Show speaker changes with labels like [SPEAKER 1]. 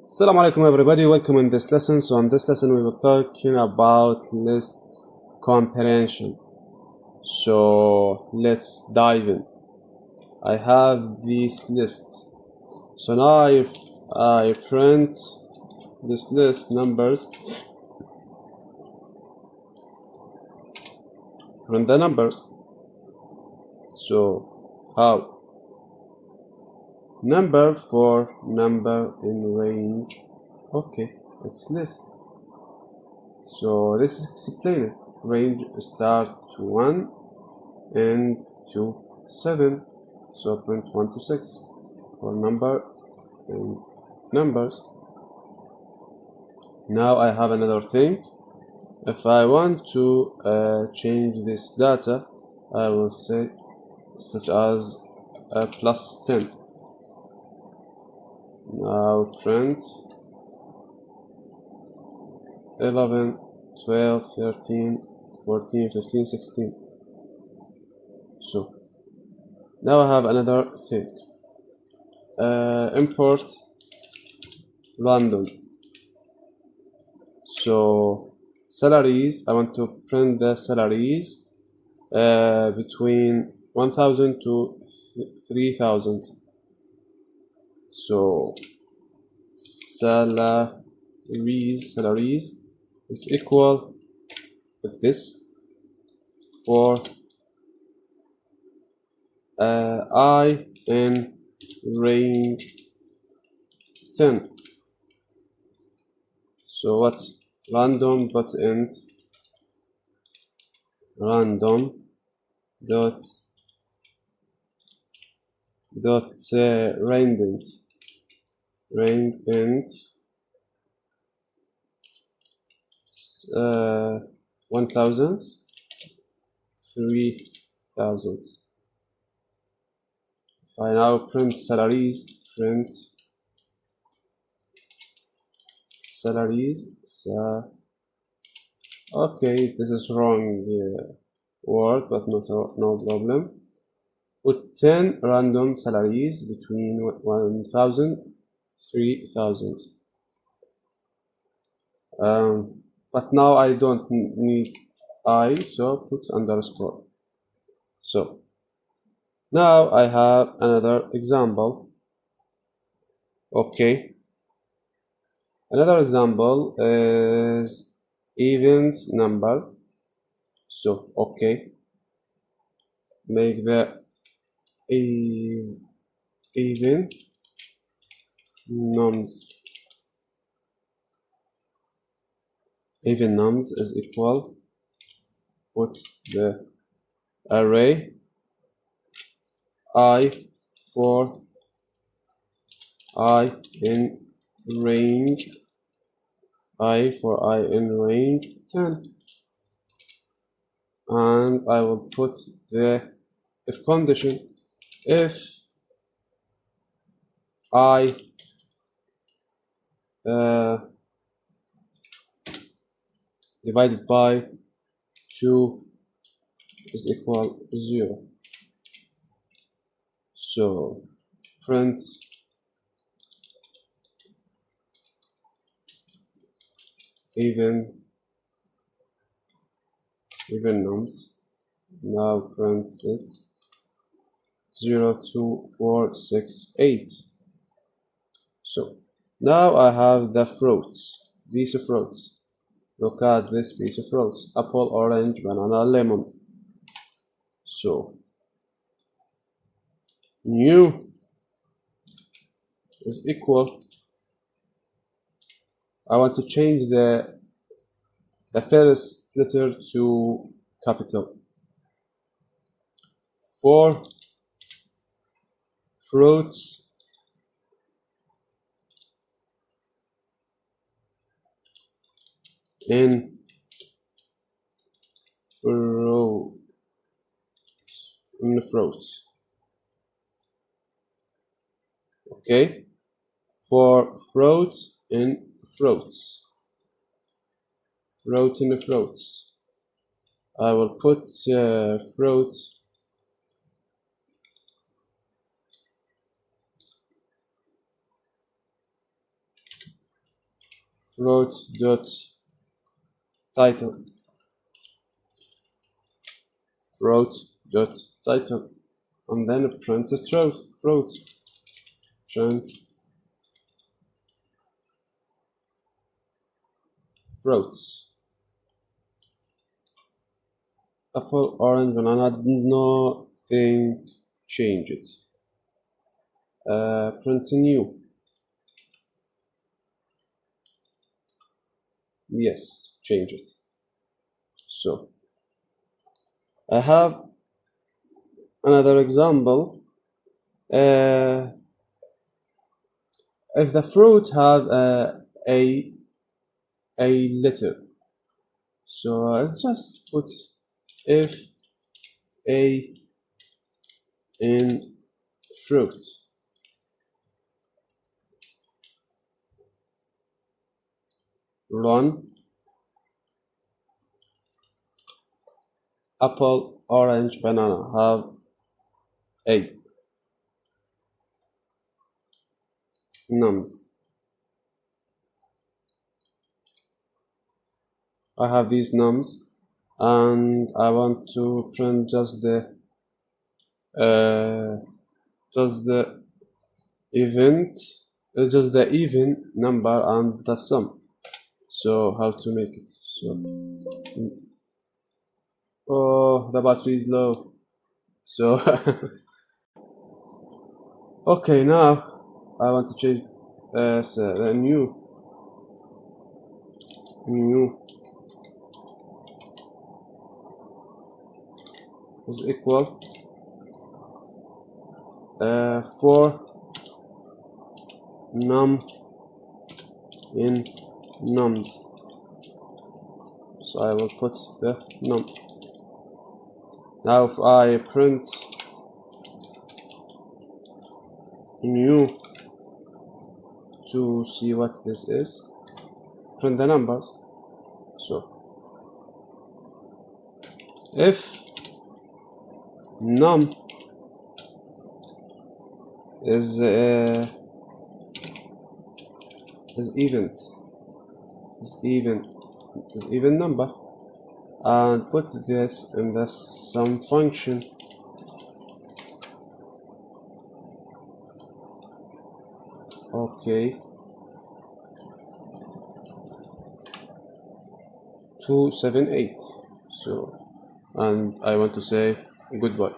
[SPEAKER 1] Assalamu alaikum everybody, welcome in this lesson. So in this lesson we will talking about list comprehension. So let's dive in. I have this list. So now if I print this list numbers, print the numbers. So how? Number for number in range. Okay, it's list. So this is explained. Range start to 1 and to 7. So print 1 to 6 for number in numbers. Now I have another thing. If I want to change this data, I will say such as plus 10. Now print 11, 12, 13, 14, 15, 16. So now I have another thing. Import random. So salaries, I want to print the salaries between 1000 to 3000. So salaries is equal with this for I in range 10. So what's random dot int random dot range int 1000 3000. If I now print salaries, print salaries. Okay, this is wrong word, but no problem. Put 10 random salaries between 1000 3000. But now I don't need I, so put underscore. So now I have another example. Okay, another example is events number. So okay, make the even nums is equal, put the array I for I in range 10, and I will put the if condition if I divided by 2 is equal 0. So print even nums. Now print it 0, 2, 4, 6, 8. So now I have the fruits, these fruits. Look at this piece of fruits: apple, orange, banana, lemon. So new is equal, I want to change the first letter to capital. For fruits in fruits. Okay, for fruit in fruits. Fruit in fruits. I will put fruit float dot title, float dot title, and then print the float, print fruits. Apple, orange, banana, nothing changed. Print new. Yes, change it. So I have another example. If the fruit have a letter, so I'll just put if a in fruit. Run. Apple, orange, banana have a nums. I have these nums, and I want to print just the event, just the even number and the sum. So how to make it? So oh, the battery is low. So okay, now I want to change so the new is equal for num in nums. So I will put the num. Now if I print new to see what this is, print the numbers. So if num is even number, and put this in the sum function. Okay, 278. So, and I want to say goodbye.